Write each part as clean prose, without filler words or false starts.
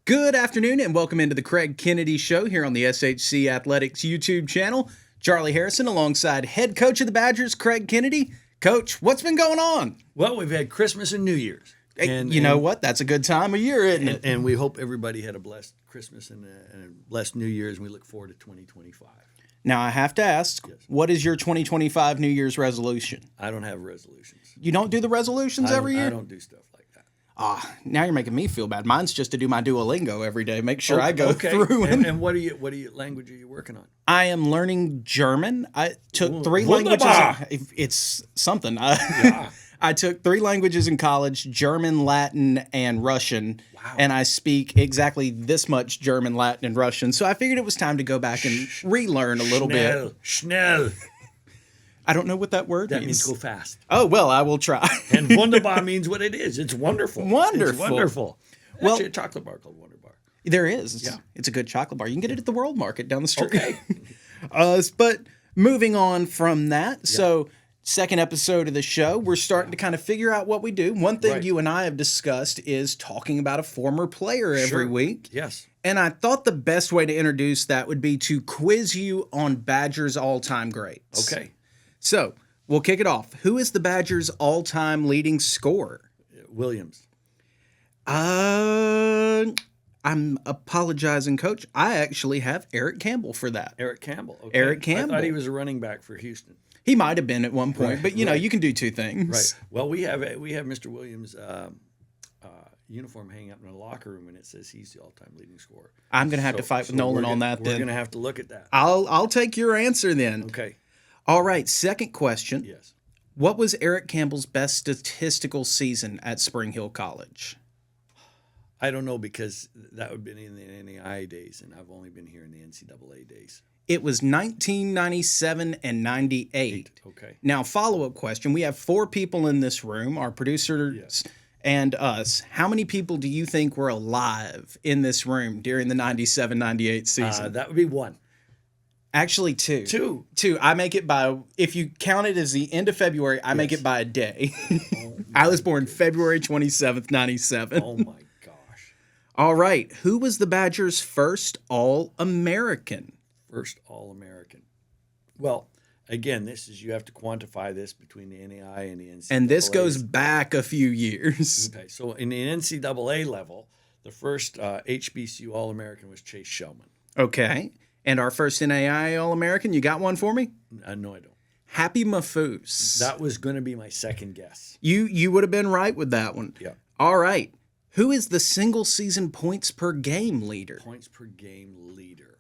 Good afternoon and welcome into the Craig Kennedy Show here on the SHC Athletics YouTube channel. Charlie Harrison alongside head coach of the Badgers, Craig Kennedy. Coach, what's been going on? Well, we've had Christmas and New Year's. You know what? That's a good time of year, isn't it? And we hope everybody had a blessed Christmas and a blessed New Year's, and we look forward to 2025. Now, I have to ask, Yes. What is your 2025 New Year's resolution? I don't have resolutions. You don't do the resolutions every year? I don't do stuff like that. Now you're making me feel bad. Mine's just to do my Duolingo every day. Make sure I go through And what language are you working on? I am learning German. I took three Wunderbar. languages. It's something. Yeah. I took 3 languages in college: German, Latin, and Russian. Wow. And I speak exactly this much German, Latin, and Russian. So I figured it was time to go back and relearn a little bit. Schnell. I don't know what that word That means. means go fast. Oh, well, I will try. And Wunderbar means what it is. It's wonderful. Wonderful. It's wonderful. Well- Actually, a chocolate bar called Wonderbar. There is. Yeah. It's a good chocolate bar. You can get it at the World Market down the street. Okay. But moving on from that, so second episode of the show, we're starting to kind of figure out what we do. One thing Right. you and I have discussed is talking about a former player every Sure. week. Yes. And I thought the best way to introduce that would be to quiz you on Badgers all-time greats. Okay. So we'll kick it off. Who is the Badgers all-time leading scorer? Williams. I'm apologizing, Coach. I actually have Eric Campbell for that. Eric Campbell. Okay. Eric Campbell. I thought he was a running back for Houston. He might have been at one point, Right, but you know, right. you can do two things. Right. Well, we have Mr. Williams' uniform hanging up in the locker room, and it says he's the all-time leading scorer. I'm gonna have to fight with Nolan on that We're then. going to have to look at that. I'll take your answer then. Okay. All right, second question. Yes. What was Eric Campbell's best statistical season at Spring Hill College? I don't know because that would have been in the NAIA days, and I've only been here in the NCAA days. It was 1997 and 98. Okay. Now, follow-up question. We have 4 people in this room, our producers Yes. and us. How many people do you think were alive in this room during the 97-98 season? That would be one. Actually, 2. 2. 2. I make it by, if you count it as the end of February, I make Yes. it by a day. I was born February 27th, 97. Oh, my gosh. All right. Who was the Badgers' first All-American? First All-American. Well, again, you have to quantify this between the NAIA and the NCAA. And this goes back a few years. Okay, so in the NCAA level, the first HBCU All-American was Chase Shellman. Okay. And our first NAIA All-American, you got one for me? No, I don't. Happy Mafoose. That was going to be my second guess. You would have been right with that one. Yeah. All right. Who is the single season points per game leader? Points per game leader.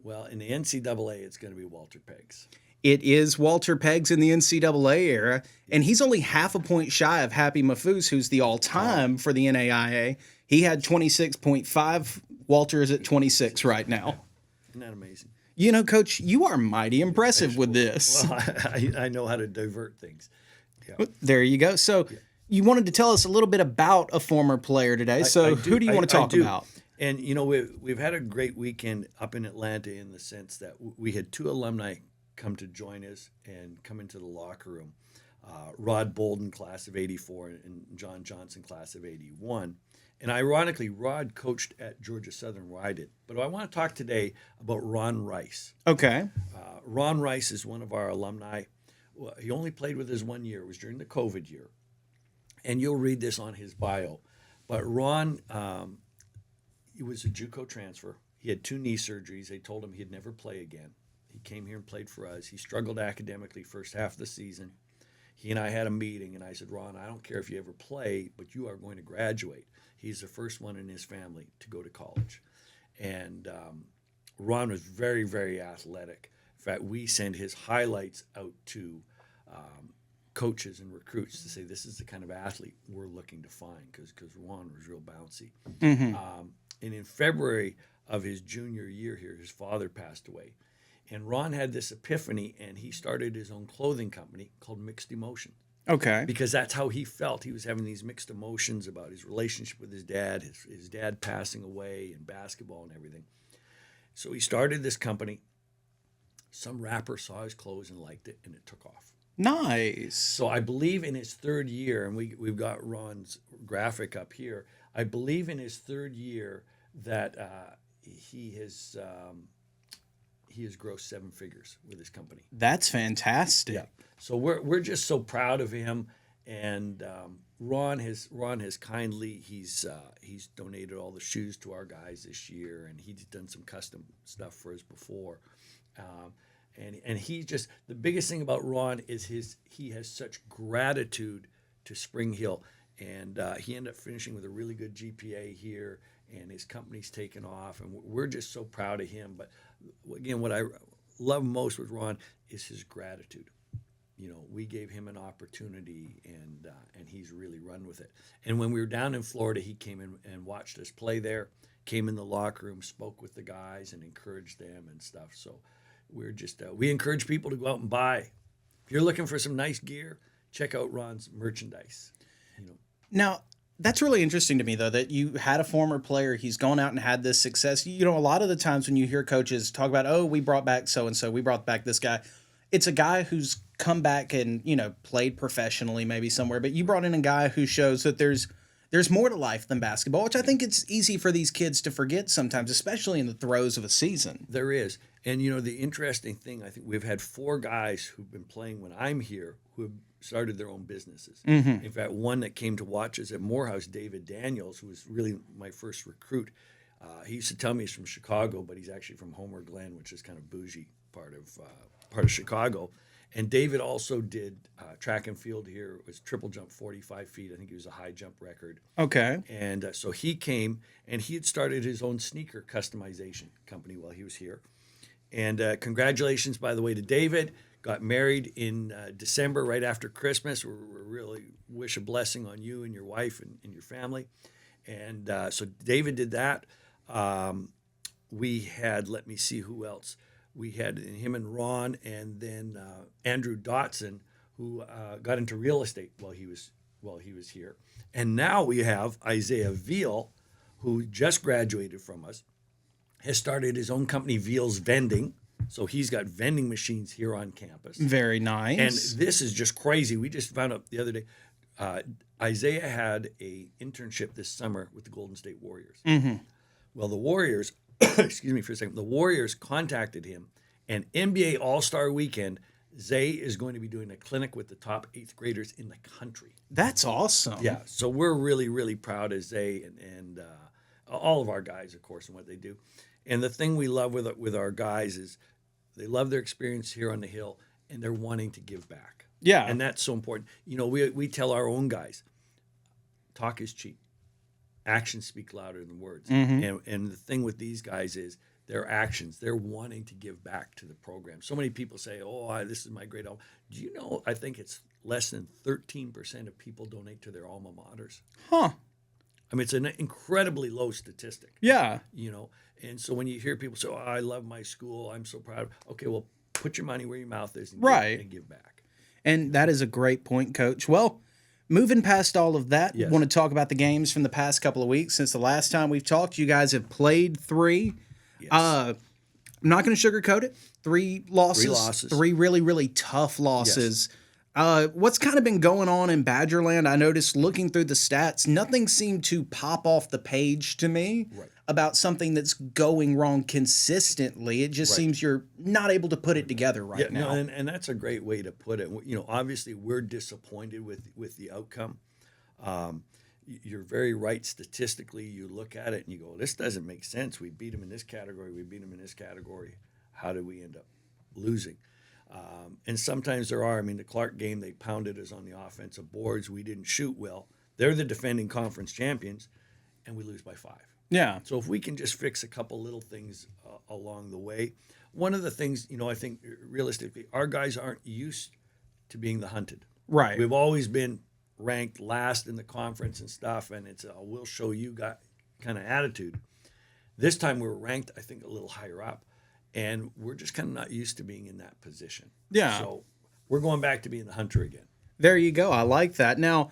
Well, in the NCAA, it's going to be Walter Peggs. It is Walter Peggs in the NCAA era, and he's only half a point shy of Happy Mafoose, who's the all-time for the NAIA. He had 26.5. Walter is at 26 right now. Isn't that amazing? You know, Coach, you are mighty impressive with this. Well, I know how to divert things. Yeah. There you go. So you wanted to tell us a little bit about a former player today. So who do you want to talk about? And, you know, we've had a great weekend up in Atlanta in the sense that we had 2 alumni come to join us and come into the locker room. Rod Bolden, class of 84, and John Johnson, class of 81. And ironically, Rod coached at Georgia Southern where I did. But I want to talk today about Ron Rice. Okay. Ron Rice is one of our alumni. Well, he only played with us 1 year. It was during the COVID year. And you'll read this on his bio. But Ron, he was a JUCO transfer. He had 2 knee surgeries. They told him he'd never play again. He came here and played for us. He struggled academically first half of the season. He and I had a meeting, and I said, Ron, I don't care if you ever play, but you are going to graduate. He's the first one in his family to go to college. And Ron was very, very athletic. In fact, we send his highlights out to coaches and recruits to say this is the kind of athlete we're looking to find because Ron was real bouncy. And in February of his junior year here, his father passed away. And Ron had this epiphany, and he started his own clothing company called Mixed Emotion. Okay. Because that's how he felt. He was having these mixed emotions about his relationship with his dad, his dad passing away, and basketball and everything. So he started this company. Some rapper saw his clothes and liked it, and it took off. Nice. So I believe in his 3rd year, and we've got Ron's graphic up here, I believe in his third year that he has grossed seven figures with his company. That's fantastic. Yeah. So we're just so proud of him, and Ron has kindly he's donated all the shoes to our guys this year, and he's done some custom stuff for us before. And he just, the biggest thing about Ron is he has such gratitude to Spring Hill, and he ended up finishing with a really good GPA here, and his company's taken off, and we're just so proud of him. But again, what I love most with Ron is his gratitude. You know, we gave him an opportunity, and he's really run with it. And when we were down in Florida, he came in and watched us play there, came in the locker room, spoke with the guys, and encouraged them and stuff. So we're just we encourage people to go out and buy. If you're looking for some nice gear, check out Ron's merchandise. You know. Now, that's really interesting to me, though, that you had a former player. He's gone out and had this success. You know, a lot of the times when you hear coaches talk about, oh, we brought back so-and-so, we brought back this guy, it's a guy who's come back and, you know, played professionally maybe somewhere. But you brought in a guy who shows that there's more to life than basketball, which I think it's easy for these kids to forget sometimes, especially in the throes of a season. There is. And, you know, the interesting thing, I think we've had four guys who've been playing when I'm here who have started their own businesses. Mm-hmm. In fact, one that came to watch us at Morehouse, David Daniels, who was really my first recruit. He used to tell me he's from Chicago, but he's actually from Homer Glen, which is kind of bougie part of Chicago. And David also did track and field here. It was triple jump 45 feet. I think he was a high jump record. Okay. And so he came, and he had started his own sneaker customization company while he was here. And congratulations, by the way, to David. Got married in December, right after Christmas. We really wish a blessing on you and your wife and your family. And so David did that. We had, let me see who else. We had him and Ron, and then Andrew Dotson, who got into real estate while he was here. And now we have Isaiah Veal, who just graduated from us, has started his own company, Veal's Vending. So he's got vending machines here on campus. Very nice. And this is just crazy. We just found out the other day, Isaiah had a internship this summer with the Golden State Warriors. Mm-hmm. Well, the Warriors, excuse me for a second, the Warriors contacted him, and NBA All-Star Weekend, Zay is going to be doing a clinic with the top 8th graders in the country. That's awesome. Yeah, so we're really, really proud of Zay and all of our guys, of course, and what they do. And the thing we love with our guys is they love their experience here on the Hill, and they're wanting to give back. Yeah. And that's so important. You know, we tell our own guys, talk is cheap. Actions speak louder than words. Mm-hmm. And the thing with these guys is their actions. They're wanting to give back to the program. So many people say, oh, this is my great alma. Do you know, I think it's less than 13% of people donate to their alma maters. Huh. I mean, it's an incredibly low statistic. Yeah. You know, and so when you hear people say, oh, I love my school, I'm so proud. Okay, well, put your money where your mouth is and, right. and give back. And that is a great point, Coach. Well, moving past all of that, Yes. want to talk about the games from the past couple of weeks. Since the last time we've talked, you guys have played 3. Yes. I'm not going to sugarcoat it. 3 losses. 3 losses. 3 really, really tough losses. What's kind of been going on in Badgerland? I noticed looking through the stats, nothing seemed to pop off the page to me about something that's going wrong consistently. It just seems you're not able to put it together right now. No, and that's a great way to put it. You know, obviously we're disappointed with the outcome. You're very right statistically. You look at it and you go, this doesn't make sense. We beat them in this category. We beat them in this category. How did we end up losing? And sometimes there are. I mean, the Clark game, they pounded us on the offensive boards. We didn't shoot well. They're the defending conference champions, and we lose by 5. Yeah. So if we can just fix a couple little things along the way. One of the things, you know, I think realistically, our guys aren't used to being the hunted. Right. We've always been ranked last in the conference and stuff, and it's a we'll show you got kind of attitude. This time we were ranked, I think, a little higher up, and we're just kind of not used to being in that position. Yeah. So we're going back to being the hunter again. There you go. I like that. Now,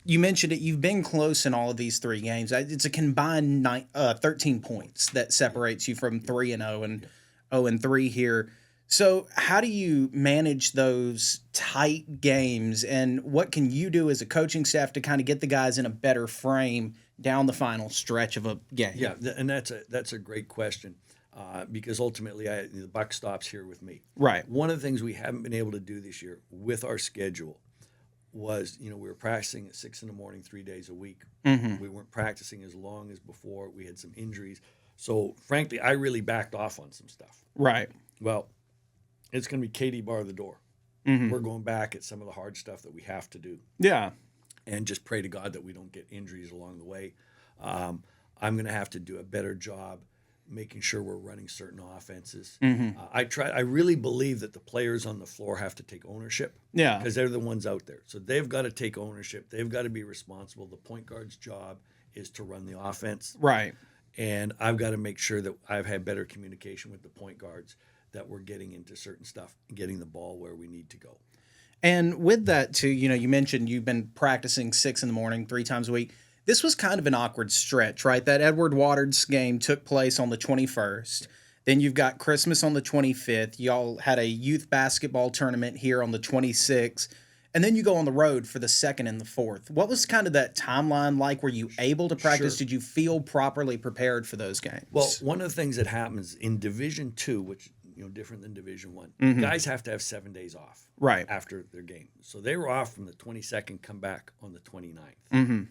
you mentioned it. You've been close in all of these 3 games. It's a combined 13 points that separates you from 3-0 and 0-3 here. So how do you manage those tight games, and what can you do as a coaching staff to kind of get the guys in a better frame down the final stretch of a game? Yeah, and that's a great question because ultimately the buck stops here with me. Right. One of the things we haven't been able to do this year with our schedule was, we were practicing at 6 in the morning, 3 days a week. Mm-hmm. We weren't practicing as long as before. We had some injuries. So frankly, I really backed off on some stuff. Right. Well, it's going to be Katie bar the door. Mm-hmm. We're going back at some of the hard stuff that we have to do Yeah. and just pray to God that we don't get injuries along the way. I'm going to have to do a better job making sure we're running certain offenses. Mm-hmm. I really believe that the players on the floor have to take ownership. Yeah. Because they're the ones out there. So they've got to take ownership. They've got to be responsible. The point guard's job is to run the offense. Right. And I've got to make sure that I've had better communication with the point guards, that we're getting into certain stuff and getting the ball where we need to go. And with that too, you mentioned you've been practicing 6 in the morning, 3 times a week. This was kind of an awkward stretch, right? That Edward Waters game took place on the 21st. Then you've got Christmas on the 25th. Y'all had a youth basketball tournament here on the 26th. And then you go on the road for the 2nd and the 4th. What was kind of that timeline like? Were you able to practice? Sure. Did you feel properly prepared for those games? Well, one of the things that happens in Division II, which different than Division I, Mm-hmm. guys have to have 7 days off Right. after their game. So they were off from the 22nd, come back on the 29th. Mm-hmm.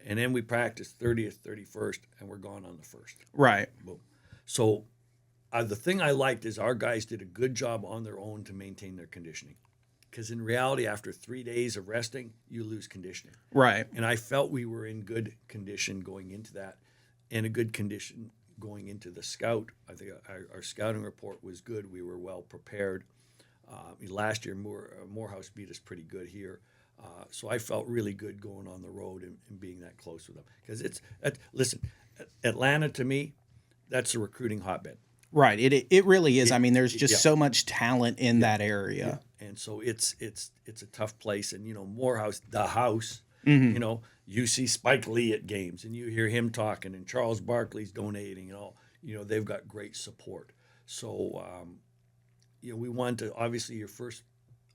And then we practiced 30th, 31st, and we're gone on the 1st. Right. Boom. So the thing I liked is our guys did a good job on their own to maintain their conditioning. Because in reality, after 3 days of resting, you lose conditioning. Right. And I felt we were in good condition going into that, and a good condition going into the scout. I think our scouting report was good. We were well prepared. Last year, Morehouse beat us pretty good here. So I felt really good going on the road and being that close with them. Because listen, Atlanta to me, that's a recruiting hotbed. Right. It really is. I mean, there's just yeah. so much talent in that area. And so it's a tough place. And Morehouse, the house. Mm-hmm. You see Spike Lee at games, and you hear him talking, and Charles Barkley's donating, and all. They've got great support. So, we want to, obviously, your first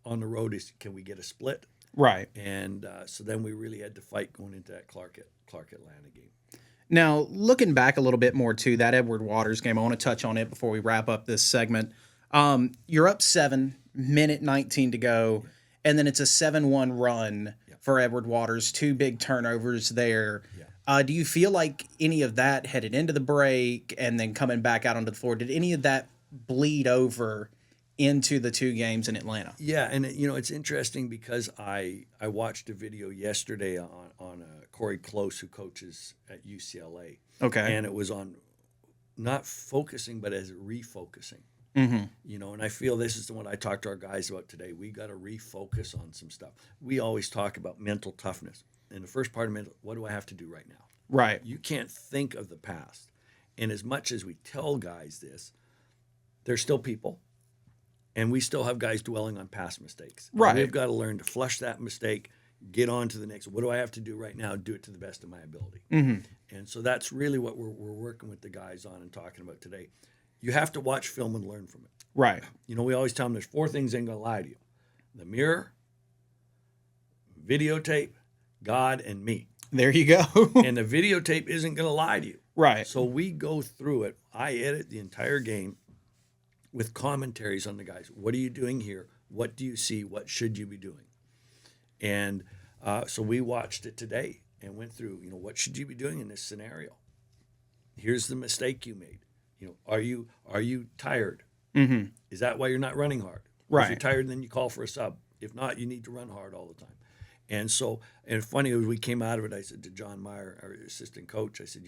on the road is, can we get a split? Right. And so then we really had to fight going into that Clark Atlanta game. Now, looking back a little bit more to that Edward Waters game, I want to touch on it before we wrap up this segment. You're up 7, minute 19 to go, and then it's a 7-1 run for Edward Waters, 2 big turnovers there. Yeah. Do you feel like any of that headed into the break and then coming back out onto the floor, did any of that bleed over into the 2 games in Atlanta? Yeah, and it's interesting because I watched a video yesterday on Corey Close, who coaches at UCLA. Okay. And it was on not focusing, but as refocusing. Mm-hmm. And I feel this is what I talked to our guys about today. We got to refocus on some stuff. We always talk about mental toughness. And the first part of mental, what do I have to do right now? Right. You can't think of the past. And as much as we tell guys this, they're still people. And we still have guys dwelling on past mistakes. Right. And we've got to learn to flush that mistake, get on to the next. What do I have to do right now? Do it to the best of my ability. Mm-hmm. And so that's really what we're working with the guys on and talking about today. You have to watch film and learn from it. Right. We always tell them there's 4 things that ain't going to lie to you. The mirror, videotape, God, and me. There you go. And the videotape isn't going to lie to you. Right. So we go through it. I edit the entire game with commentaries on the guys. What are you doing here? What do you see? What should you be doing? And so we watched it today and went through, what should you be doing in this scenario? Here's the mistake you made. Are you tired? Mm-hmm. Is that why you're not running hard? Right. If you're tired, then you call for a sub. If not, you need to run hard all the time. And so, and funny, as we came out of it, I said to John Meyer, our assistant coach, I said,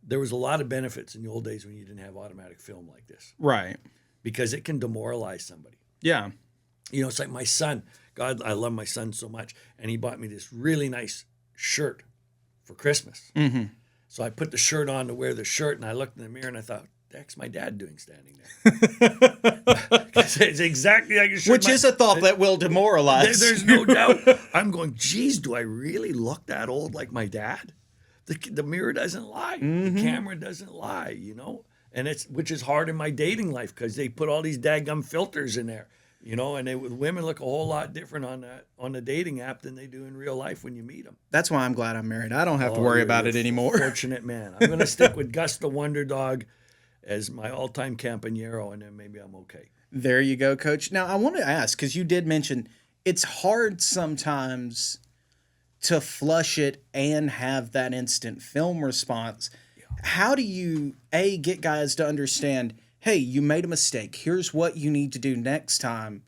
there was a lot of benefits in the old days when you didn't have automatic film like this. Right. Because it can demoralize somebody. Yeah. It's like my son. God, I love my son so much. And he bought me this really nice shirt for Christmas. Mm-hmm. So I put the shirt on to wear the shirt, and I looked in the mirror and I thought, the heck's my dad doing standing there? It's exactly like a shirt. Which is a thought that will demoralize. There's no doubt. I'm going, geez, do I really look that old like my dad? The mirror doesn't lie. Mm-hmm. The camera doesn't lie, And which is hard in my dating life because they put all these daggum filters in there. You know, and women look a whole lot different on the dating app than they do in real life when you meet them. That's why I'm glad I'm married. I don't have to Oh, worry you're about a it anymore. Fortunate man. I'm going to stick with Gus the Wonder Dog as my all-time Campagnero, and then maybe I'm okay. There you go, Coach. Now, I want to ask, because you did mention it's hard sometimes to flush it and have that instant film response. How do you, A, get guys to understand, hey, you made a mistake. Here's what you need to do next time.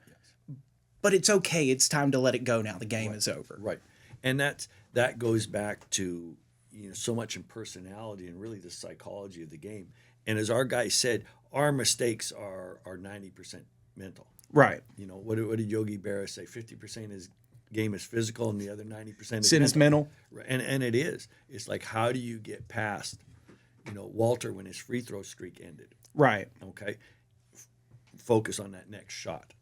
But it's okay. It's time to let it go now. The game is over. Right. And that goes back to, you know, so much in personality and really the psychology of the game. And as our guy said, our mistakes are 90% mental. Right. You know, what did Yogi Berra say? 50% is game is physical and the other 90% is Sin is mental. Right. And it is. It's like, how do you get past, you know, Walter when his free throw streak ended? Right. Okay. Focus on that next shot.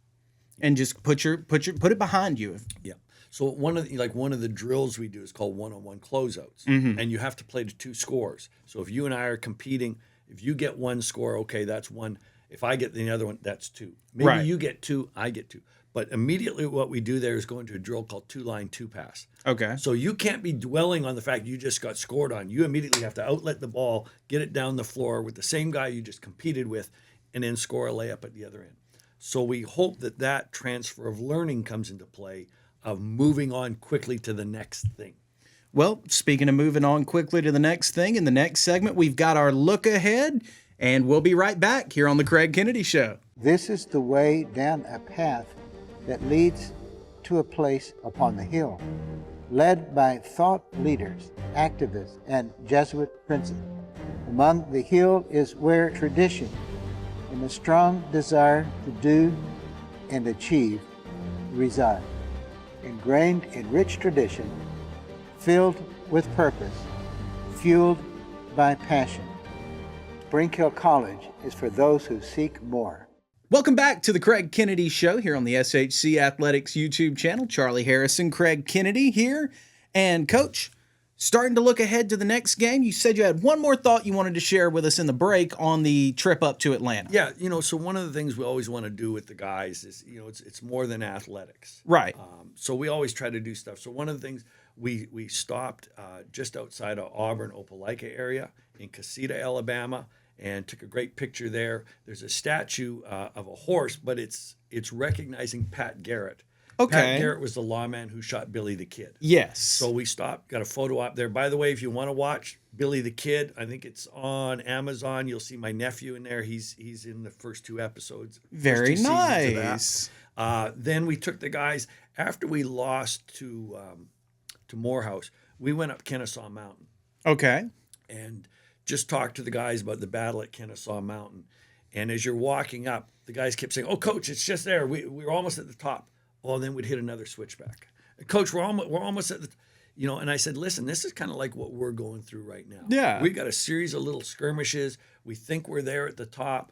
And just put it behind you. Yeah. So one of the drills we do is called one-on-one closeouts, and you have to play to 2 scores. So if you and I are competing, if you get 1 score, okay, that's 1. If I get the other one, that's 2. Maybe Right. you get 2, I get 2. But immediately what we do there is go into a drill called 2-line 2-pass. Okay. So you can't be dwelling on the fact you just got scored on. You immediately have to outlet the ball, get it down the floor with the same guy you just competed with, and then score a layup at the other end. So we hope that transfer of learning comes into play, of moving on quickly to the next thing. Well, speaking of moving on quickly to the next thing, in the next segment, we've got our look ahead, and we'll be right back here on The Craig Kennedy Show. This is the way down a path that leads to a place upon the hill, led by thought leaders, activists, and Jesuit princes. Among the hill is where tradition and a strong desire to do and achieve reside. Ingrained in rich tradition, filled with purpose, fueled by passion. Springhill College is for those who seek more. Welcome back to the Craig Kennedy Show here on the SHC Athletics YouTube channel. Charlie Harrison, Craig Kennedy here. And Coach, starting to look ahead to the next game, you said you had one more thought you wanted to share with us in the break on the trip up to Atlanta. Yeah, you know, so one of the things we always want to do with the guys is, you know, it's more than athletics. Right. So we always try to do stuff. So one of the things we stopped just outside of Auburn, Opelika area in Casita, Alabama, and took a great picture there. There's a statue of a horse, but it's recognizing Pat Garrett. Okay. Pat Garrett was the lawman who shot Billy the Kid. Yes. So we stopped, got a photo up there. By the way, if you want to watch Billy the Kid, I think it's on Amazon. You'll see my nephew in there. He's in the first 2 episodes. Very first 2 seasons of that. nice. Then we took the guys after we lost to Morehouse. We went up Kennesaw Mountain Okay. and just talked to the guys about the battle at Kennesaw Mountain. And as you're walking up, the guys kept saying, "Oh, Coach, it's just there. We're almost at the top." Well, then we'd hit another switchback. Coach, we're almost at the, you know. And I said, "Listen, this is kind of like what we're going through right now. Yeah. We got a series of little skirmishes. We think we're there at the top.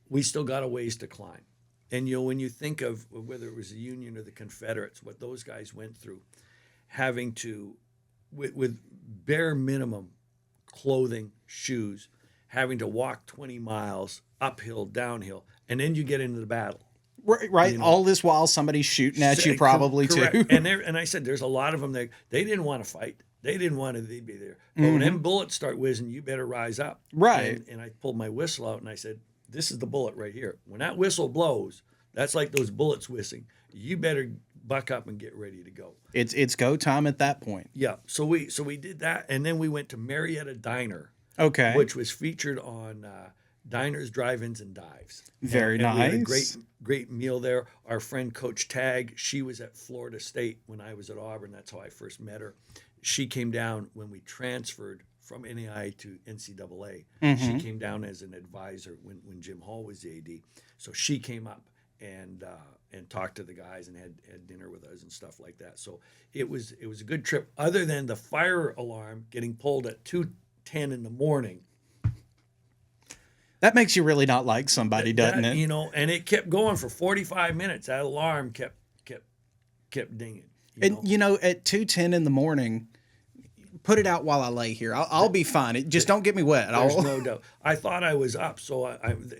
We still got a ways to climb." And you know, when you think of whether it was the Union or the Confederates, what those guys went through, having to, with bare minimum clothing, shoes, having to walk 20 miles uphill, downhill, and then you get into the battle. Right. All this while somebody's shooting at you, probably Correct. too. And I said, there's a lot of them that they didn't want to fight. They didn't want to be there. But when them bullets start whizzing, you better rise up. Right. And I pulled my whistle out and I said, this is the bullet right here. When that whistle blows, that's like those bullets whizzing. You better buck up and get ready to go. It's go time at that point. Yeah. So we did that, and then we went to Marietta Diner, Okay. which was featured on Diners, Drive-Ins, and Dives. Very and we had a nice. great meal there. Our friend Coach Tagg, she was at Florida State when I was at Auburn. That's how I first met her. She came down when we transferred from NAI to NCAA. She came down as an advisor when Jim Hall was the AD. So she came up and talked to the guys and had dinner with us and stuff like that. So it was a good trip. Other than the fire alarm getting pulled at 2:10 in the morning. That makes you really not like somebody, doesn't it? You know, and it kept going for 45 minutes. That alarm kept dinging. And you know, at 2:10 in the morning, put it out while I lay here. I'll be fine. Just don't get me wet. There's I'll, no doubt. I thought I was up, so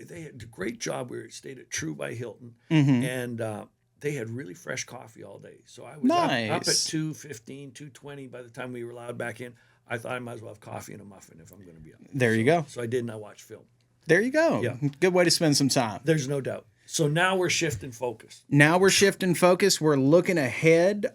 they had a great job. We stayed at True by Hilton, Mm-hmm. and they had really fresh coffee all day. So I was up at Nice. 2:15, 2:20 by the time we were allowed back in. I thought I might as well have coffee and a muffin if I'm going to be up. There you go. So I did, and I watched film. There you go. Yeah. Good way to spend some time. There's no doubt. So now we're shifting focus. Now we're shifting focus. We're looking ahead.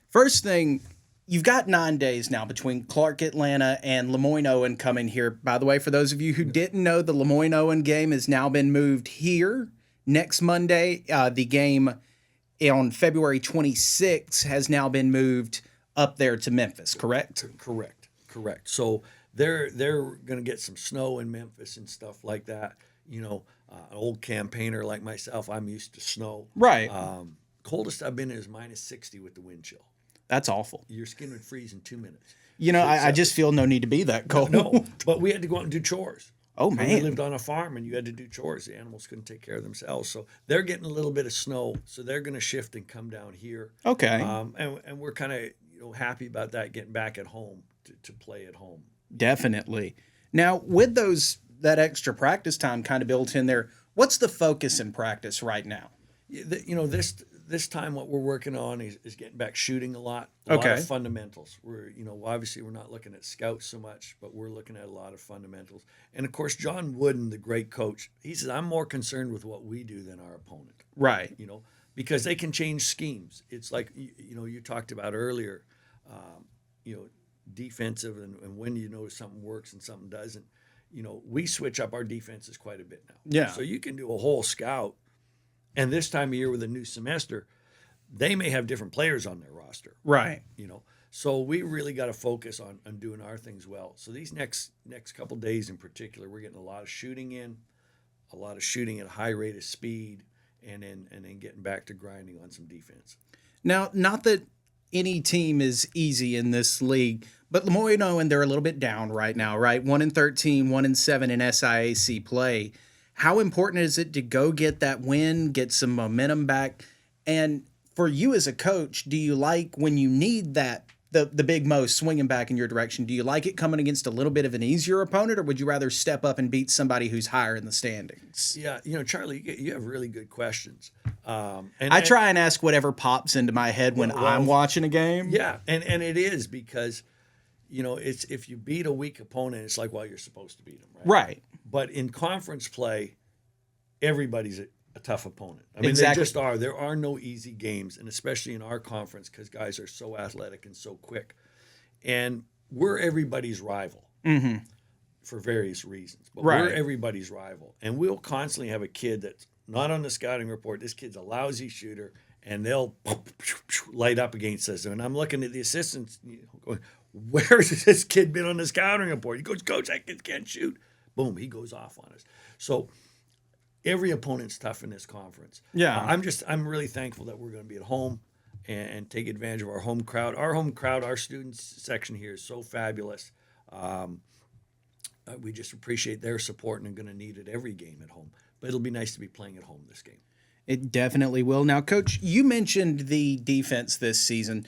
First thing, you've got 9 days now between Clark Atlanta and Lemoyne Owen coming here. By the way, for those of you who didn't know, the Lemoyne Owen game has now been moved here next Monday. The game on February 26th has now been moved up there to Memphis, correct? Correct. So they're going to get some snow in Memphis and stuff like that. You know, an old campaigner like myself, I'm used to snow. Right. Coldest I've been is minus 60 with the wind chill. That's awful. Your skin would freeze in 2 minutes. You know, I just feel no need to be that cold. No, but we had to go out and do chores. Oh, We man. lived on a farm, and you had to do chores. The animals couldn't take care of themselves, so they're getting a little bit of snow. So they're going to shift and come down here. Okay. And we're kind of happy about that, getting back at home to play at home. Definitely. Now, with that extra practice time kind of built in there, what's the focus in practice right now? This time what we're working on is getting back shooting a lot of Okay. fundamentals. We're obviously we're not looking at scouts so much, but we're looking at a lot of fundamentals. And of course, John Wooden, the great coach, he says I'm more concerned with what we do than our opponent. Right. Because they can change schemes. It's like you talked about earlier, defensive and when you know something works and something doesn't. We switch up our defenses quite a bit now. Yeah. So you can do a whole scout. And this time of year with a new semester, they may have different players on their roster. Right. So we really got to focus on doing our things well. So these next couple days in particular, we're getting a lot of shooting in, a lot of shooting at a high rate of speed, and then getting back to grinding on some defense. Now, not that any team is easy in this league, but Lemoyne Owen, they're a little bit down right now, right? 1-13, 1-7 in SIAC play. How important is it to go get that win, get some momentum back? And for you as a coach, do you like when you need that, the big Mo swinging back in your direction, do you like it coming against a little bit of an easier opponent, or would you rather step up and beat somebody who's higher in the standings? Yeah, Charlie, you have really good questions. And I try and ask whatever pops into my head when Well, I'm watching a game. Yeah, and it is because, it's if you beat a weak opponent, it's like, well, you're supposed to beat them, right? Right. But in conference play, everybody's a tough opponent. I mean, Exactly. they just are. There are no easy games, and especially in our conference because guys are so athletic and so quick. And we're everybody's rival for various reasons. But Right. we're everybody's rival. And we'll constantly have a kid that's not on the scouting report. This kid's a lousy shooter, and they'll light up against us. And I'm looking at the assistants going, where's this kid been on the scouting report? He goes, Coach, that kid can't shoot. Boom, he goes off on us. So every opponent's tough in this conference. Yeah. I'm really thankful that we're going to be at home and take advantage of our home crowd. Our home crowd, our students section here is so fabulous. We just appreciate their support and are going to need it every game at home. But it'll be nice to be playing at home this game. It definitely will. Now, Coach, you mentioned the defense this season.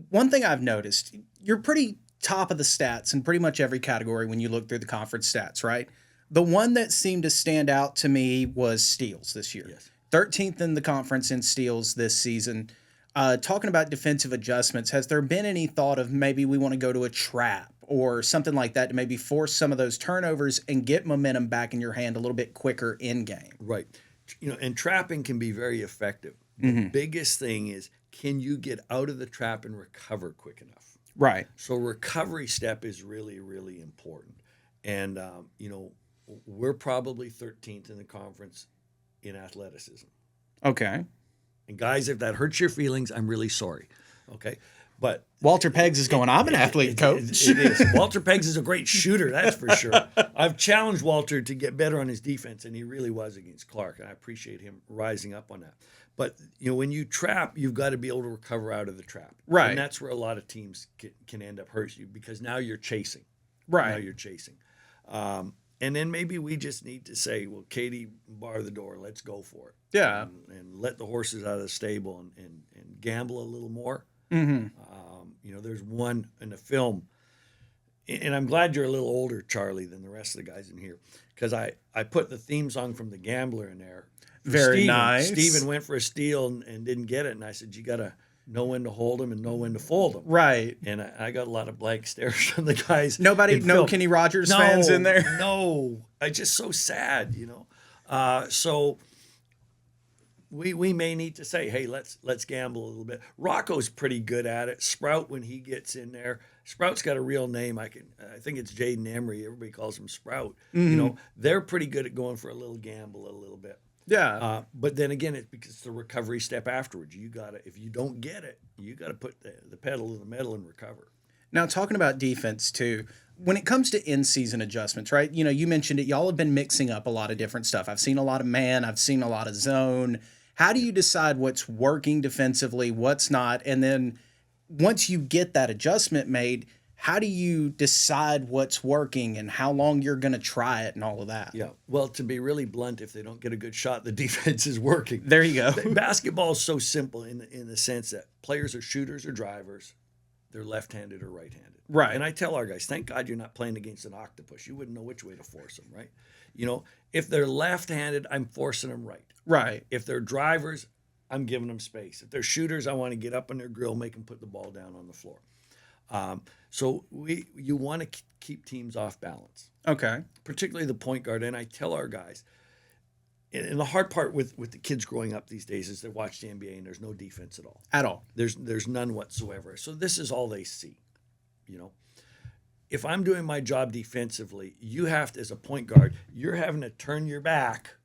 One thing I've noticed, you're pretty top of the stats in pretty much every category when you look through the conference stats, right? The one that seemed to stand out to me was steals this year. Yes. 13th in the conference in steals this season. Talking about defensive adjustments, has there been any thought of maybe we want to go to a trap or something like that to maybe force some of those turnovers and get momentum back in your hand a little bit quicker in game? Right. And trapping can be very effective. The biggest thing is, can you get out of the trap and recover quick enough? Right. So recovery step is really, really important. And, we're probably 13th in the conference in athleticism. Okay. And guys, if that hurts your feelings, I'm really sorry. Okay. But Walter Peggs is going, I'm an athlete, coach. it is. Walter Peggs is a great shooter, that's for sure. I've challenged Walter to get better on his defense, and he really was against Clark, and I appreciate him rising up on that. But, when you trap, you've got to be able to recover out of the trap. Right. And that's where a lot of teams can end up hurting you because now you're chasing. Right. Now you're chasing. And then maybe we just need to say, well, Katie, bar the door. Let's go for it. Yeah. And let the horses out of the stable and gamble a little more. Mm-hmm. There's one in the film. and I'm glad you're a little older, Charlie, than the rest of the guys in here, because I put the theme song from The Gambler in there. For Very Steven. nice. Steven went for a steal and didn't get it, and I said, you got to know when to hold him and know when to fold him. Right. And I got a lot of blank stares from the guys. Nobody, in no film. Kenny Rogers fans in there. No, I just so sad, So we may need to say, hey, let's gamble a little bit. Rocco's pretty good at it. Sprout, when he gets in there, Sprout's got a real name. I think it's Jaden Emery. Everybody calls him Sprout. They're pretty good at going for a little gamble a little bit. Yeah. But then again, it's because it's the recovery step afterwards. You gotta, if you don't get it, you gotta put the pedal to the metal and recover. Now, talking about defense too, when it comes to in-season adjustments, right? You mentioned it. Y'all have been mixing up a lot of different stuff. I've seen a lot of man. I've seen a lot of zone. How do you decide what's working defensively, what's not? And then once you get that adjustment made, how do you decide what's working and how long you're going to try it and all of that? Yeah. Well, to be really blunt, if they don't get a good shot, the defense is working. There you go. Basketball is so simple in the sense that players are shooters or drivers. They're left-handed or right-handed. Right. And I tell our guys, thank God you're not playing against an octopus. You wouldn't know which way to force them, right? If they're left-handed, I'm forcing them right. Right. If they're drivers, I'm giving them space. If they're shooters, I want to get up on their grill, make them put the ball down on the floor. So you want to keep teams off balance, Okay. particularly the point guard. And I tell our guys, and the hard part with the kids growing up these days is they watch the NBA and there's no defense at all. At all. There's none whatsoever. So this is all they see. If I'm doing my job defensively, you have to, as a point guard, you're having to turn your back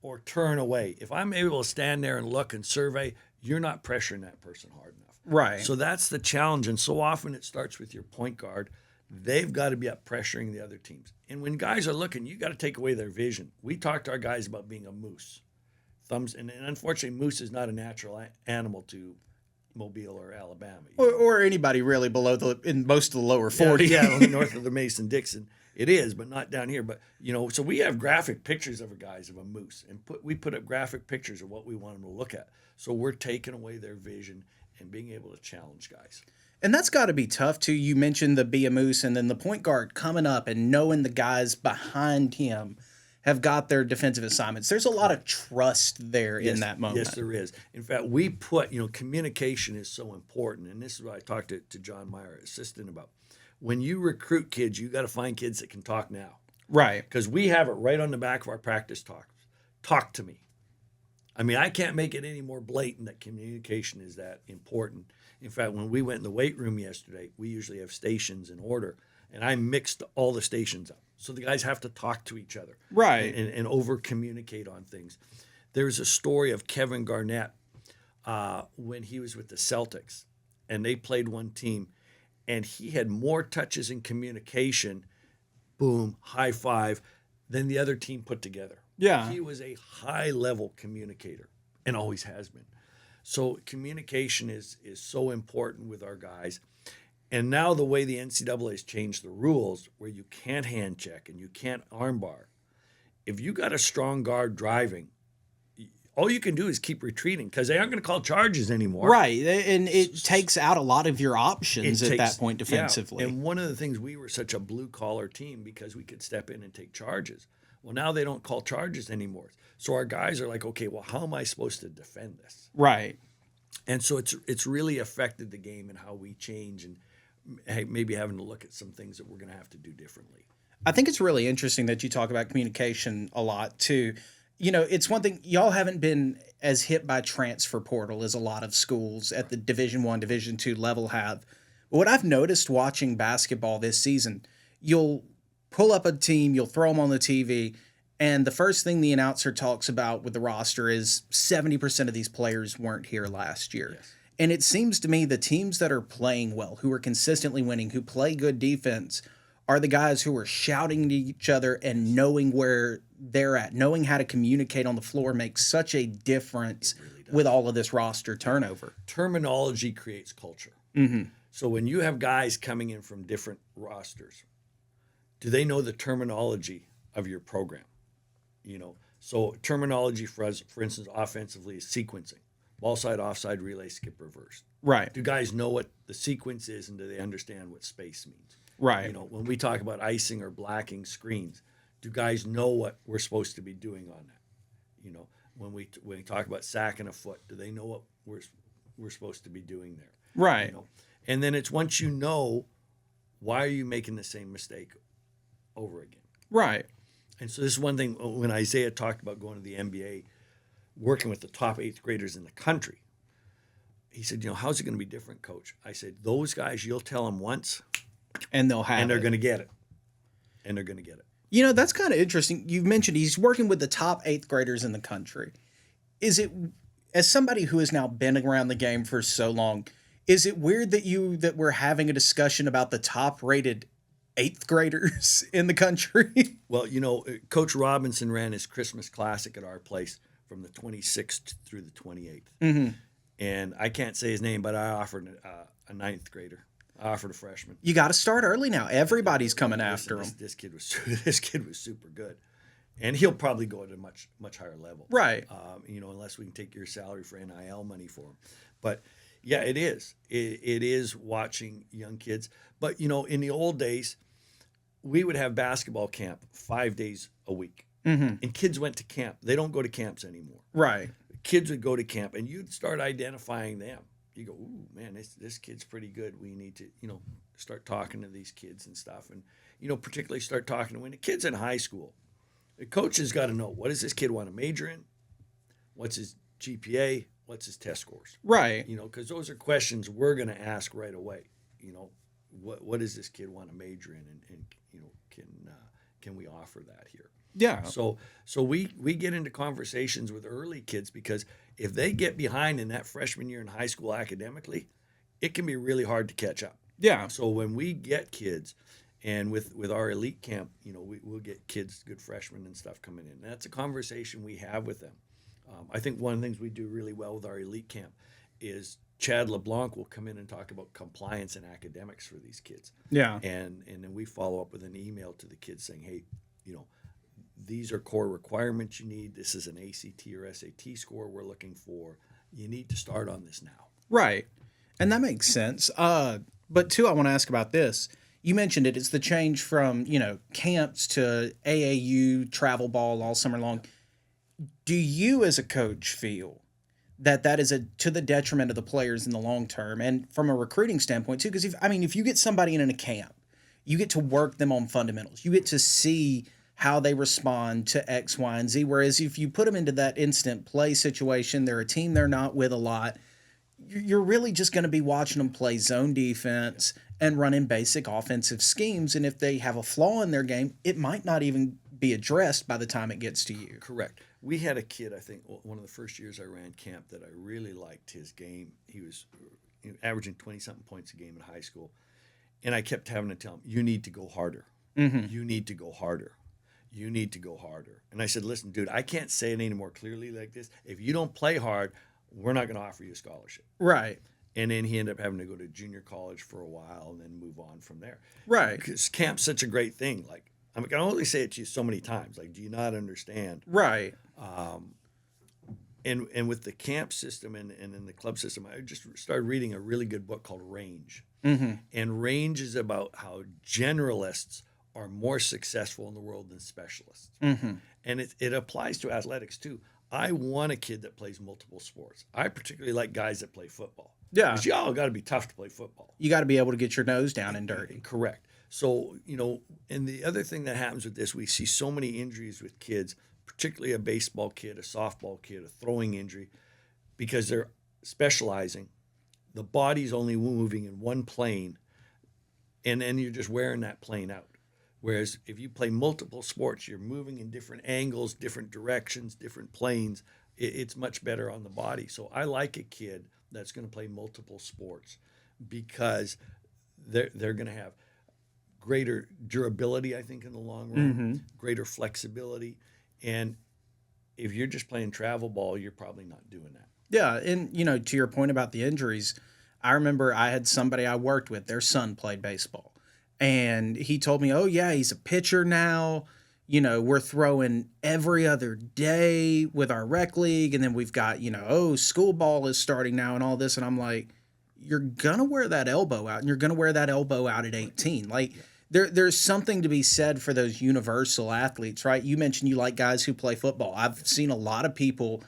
or turn away. If I'm able to stand there and look and survey, you're not pressuring that person hard enough. Right. So that's the challenge. And so often it starts with your point guard. They've got to be up pressuring the other teams. And when guys are looking, you got to take away their vision. We talked to our guys about being a moose. And unfortunately, moose is not a natural animal to Mobile or Alabama. Or anybody really in most of the lower 40. Yeah, north of the Mason-Dixon. It is, but not down here. But, so we have graphic pictures of a moose. And we put up graphic pictures of what we want them to look at. So we're taking away their vision and being able to challenge guys. And that's got to be tough, too. You mentioned the be a moose and then the point guard coming up and knowing the guys behind him have got their defensive assignments. There's a lot of trust there in that moment. Yes, there is. In fact, we put, communication is so important. And this is what I talked to John Meyer, assistant, about. When you recruit kids, you got to find kids that can talk now. Right. Because we have it right on the back of our practice talks. Talk to me. I mean, I can't make it any more blatant that communication is that important. In fact, when we went in the weight room yesterday, we usually have stations in order, and I mixed all the stations up. So the guys have to talk to each other. Right. And over-communicate on things. There's a story of Kevin Garnett when he was with the Celtics, and they played one team, and he had more touches in communication, boom, high five, than the other team put together. Yeah. He was a high-level communicator and always has been. So communication is so important with our guys. And now the way the NCAA has changed the rules, where you can't hand check and you can't armbar, if you got a strong guard driving, all you can do is keep retreating because they aren't going to call charges anymore. Right. And it takes out a lot of your options at that point defensively. Yeah. And one of the things, we were such a blue-collar team because we could step in and take charges. Well, now they don't call charges anymore. So our guys are like, okay, well, how am I supposed to defend this? Right. And so it's really affected the game and how we change and maybe having to look at some things that we're going to have to do differently. I think it's really interesting that you talk about communication a lot too. It's one thing, y'all haven't been as hit by transfer portal as a lot of schools at the Division I, Division II level have. But what I've noticed watching basketball this season, you'll pull up a team, you'll throw them on the TV, and the first thing the announcer talks about with the roster is 70% of these players weren't here last year. Yes. And it seems to me the teams that are playing well, who are consistently winning, who play good defense, are the guys who are shouting to each other and knowing where they're at. Knowing how to communicate on the floor makes such a difference with all of this roster turnover. Terminology creates culture. Mm-hmm. So when you have guys coming in from different rosters, do they know the terminology of your program? So terminology for us, for instance, offensively is sequencing. Ball side, offside, relay, skip, reverse. Right. Do guys know what the sequence is, and do they understand what space means? Right. You know, when we talk about icing or blacking screens, do guys know what we're supposed to be doing on that? You know, when we talk about sacking a foot, do they know what we're supposed to be doing there? Right. You know, and then it's once you know, why are you making the same mistake over again? Right. And so this is one thing when Isaiah talked about going to the NBA, working with the top 8th graders in the country. He said, you know, how's it going to be different, coach? I said, those guys, you'll tell them once And they'll have and they're it. going to get it. And they're going to get it. You know, that's kind of interesting. You've mentioned he's working with the top 8th graders in the country. Is it, as somebody who has now been around the game for so long, is it weird that we're having a discussion about the top rated 8th graders in the country? Well, you know, Coach Robinson ran his Christmas Classic at our place from the 26th through the 28th. Mm-hmm. And I can't say his name, but I offered a 9th grader. I offered a freshman. You got to start early now. Everybody's coming Listen, after him. This kid was super good, and he'll probably go at a much higher level. Right. You know, unless we can take your salary for NIL money for him. But yeah, it is. It is watching young kids. But you know, in the old days, we would have basketball camp 5 days a week, Mm-hmm. and kids went to camp. They don't go to camps anymore. Right. Kids would go to camp, and you'd start identifying them. You go, ooh, man, this kid's pretty good. We need to, you know, start talking to these kids and stuff. And, you know, particularly start talking to when the kid's in high school. The coach has got to know, what does this kid want to major in? What's his GPA? What's his test scores? Right. You know, because those are questions we're going to ask right away. You know, what does this kid want to major in? And you know, can we offer that here? Yeah. So we get into conversations with early kids, because if they get behind in that freshman year in high school academically, it can be really hard to catch up. Yeah. So when we get kids, and with our elite camp, you know, we'll get kids, good freshmen and stuff coming in. And that's a conversation we have with them. I think one of the things we do really well with our elite camp is Chad LeBlanc will come in and talk about compliance and academics for these kids. Yeah. And then we follow up with an email to the kids saying, hey, you know, these are core requirements you need. This is an ACT or SAT score we're looking for. You need to start on this now. Right. And that makes sense. But too, I want to ask about this. You mentioned it. It's the change from, you know, camps to AAU, travel ball all summer long. Do you as a coach feel that is to the detriment of the players in the long term, and from a recruiting standpoint too? Because if you get somebody in a camp, you get to work them on fundamentals. You get to see how they respond to X, Y, and Z. Whereas if you put them into that instant play situation, they're a team they're not with a lot, you're really just going to be watching them play zone defense and running basic offensive schemes. And if they have a flaw in their game, it might not even be addressed by the time it gets to you. Correct. We had a kid, I think, one of the first years I ran camp, that I really liked his game. He was averaging 20-something points a game in high school. And I kept having to tell him, you need to go harder. Mm-hmm. You need to go harder. You need to go harder. And I said, listen, dude, I can't say it any more clearly like this. If you don't play hard, we're not going to offer you a scholarship. Right. And then he ended up having to go to junior college for a while and then move on from there. Right. Because camp's such a great thing. Like, I can only say it to you so many times. Like, do you not understand? Right. And with the camp system and in the club system, I just started reading a really good book called Range. Mm-hmm. And Range is about how generalists are more successful in the world than specialists. Mm-hmm. And it applies to athletics too. I want a kid that plays multiple sports. I particularly like guys that play football. Yeah. Because y'all got to be tough to play football. You got to be able to get your nose down and dirty. Correct. So, you know, and the other thing that happens with this, we see so many injuries with kids, particularly a baseball kid, a softball kid, a throwing injury, because they're specializing. The body's only moving in one plane, and then you're just wearing that plane out. Whereas if you play multiple sports, you're moving in different angles, different directions, different planes. It's much better on the body. So I like a kid that's going to play multiple sports, because they're going to have greater durability, I think, in the long run, greater flexibility. And if you're just playing travel ball, you're probably not doing that. Yeah. And, you know, to your point about the injuries, I remember I had somebody I worked with, their son played baseball. And he told me, oh, yeah, he's a pitcher now. You know, we're throwing every other day with our rec league. And then we've got, you know, oh, school ball is starting now and all this. And I'm like, you're going to wear that elbow out, and you're going to wear that elbow out at 18. Like, There's something to be said for those universal athletes, right? You mentioned you like guys who play football. I've seen a lot of people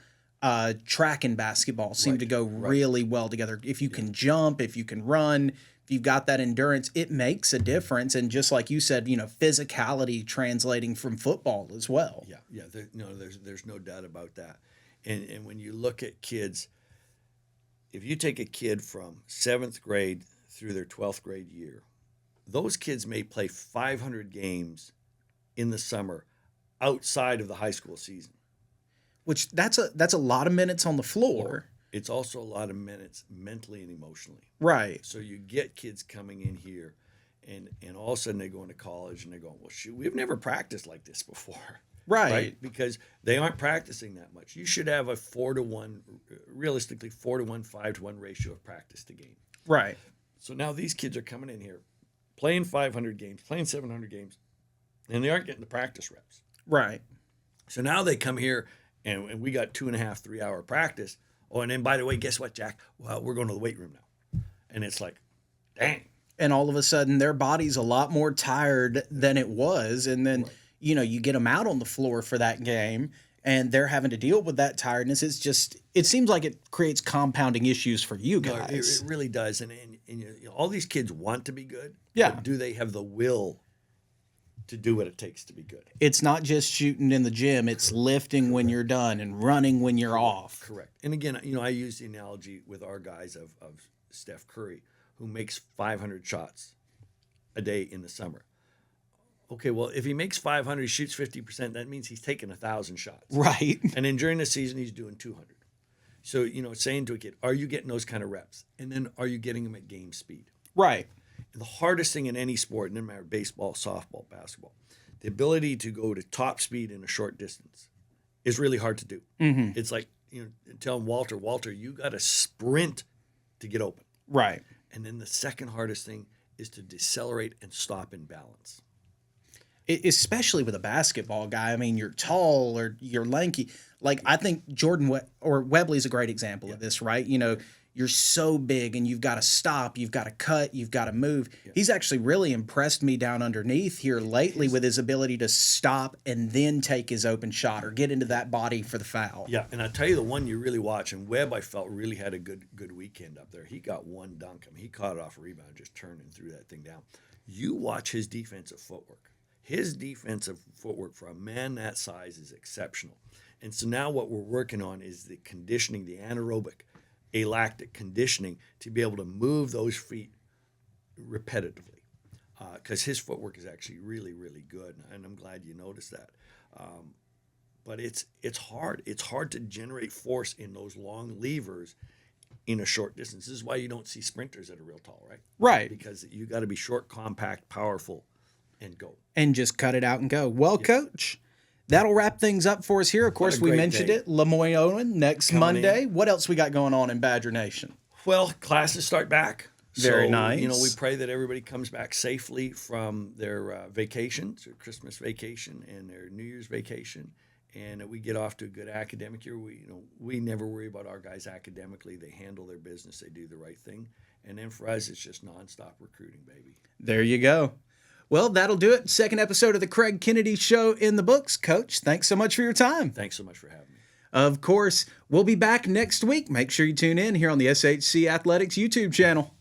track and basketball seem to go really well together. If you can jump, if you can run, if you've got that endurance, it makes a difference. And just like you said, physicality translating from football as well. Yeah. There's no doubt about that. And when you look at kids, if you take a kid from 7th grade through their 12th grade year, those kids may play 500 games in the summer outside of the high school season. Which that's a lot of minutes on the floor. It's also a lot of minutes mentally and emotionally. Right. So you get kids coming in here, and all of a sudden they go into college and they're going, well, shoot, we've never practiced like this before. Right. Because they aren't practicing that much. You should have a 4-to-1, realistically 4-to-1, 5-to-1 ratio of practice to game. Right. So now these kids are coming in here, playing 500 games, playing 700 games, and they aren't getting the practice reps. Right. So now they come here, and we got 2.5, 3 hour practice. Oh, and then by the way, guess what, Jack? Well, we're going to the weight room now. And it's like, dang. And all of a sudden their body's a lot more tired than it was. And then, you get them out on the floor for that game and they're having to deal with that tiredness. It seems like it creates compounding issues for you guys. It really does. And all these kids want to be good. Yeah. But do they have the will to do what it takes to be good? It's not just shooting in the gym. It's lifting when you're done and running when you're off. Correct. And again, I use the analogy with our guys of Steph Curry, who makes 500 shots a day in the summer. Okay, well, if he makes 500, he shoots 50%, that means he's taking 1,000 shots. Right. And then during the season, he's doing 200. So, saying to a kid, are you getting those kind of reps? And then are you getting them at game speed? Right. The hardest thing in any sport, no matter baseball, softball, basketball, the ability to go to top speed in a short distance is really hard to do. Mm-hmm. It's like, telling Walter, you got to sprint to get open. Right. And then the second hardest thing is to decelerate and stop in balance. Especially with a basketball guy. I mean, you're tall or you're lanky. Like, I think Jordan or Webley's a great example of this, right? You're so big and you've got to stop, you've got to cut, you've got to move. Yeah. He's actually really impressed me down underneath here lately with his ability to stop and then take his open shot or get into that body for the foul. Yeah, and I tell you the one you really watch, and Webb I felt really had a good weekend up there. He got one dunk. I mean, he caught it off a rebound, just turned and threw that thing down. You watch his defensive footwork. His defensive footwork for a man that size is exceptional. And so now what we're working on is the conditioning, the anaerobic, alactic conditioning to be able to move those feet repetitively, because his footwork is actually really, really good, and I'm glad you noticed that. But it's hard. It's hard to generate force in those long levers in a short distance. This is why you don't see sprinters that are real tall, right? Right. Because you got to be short, compact, powerful, and go. And just cut it out and go. Well, Coach, that'll wrap things up for us here. Of course, we mentioned it. Lemoyne Owen next Monday. What else we got going on in Badger Nation? Well, classes start back. Very nice. We pray that everybody comes back safely from their vacations, their Christmas vacation and their New Year's vacation, and that we get off to a good academic year. We never worry about our guys academically. They handle their business. They do the right thing. And then for us, it's just nonstop recruiting, baby. There you go. Well, that'll do it. Second episode of the Craig Kennedy Show in the books. Coach, thanks so much for your time. Thanks so much for having me. Of course, we'll be back next week. Make sure you tune in here on the SHC Athletics YouTube channel.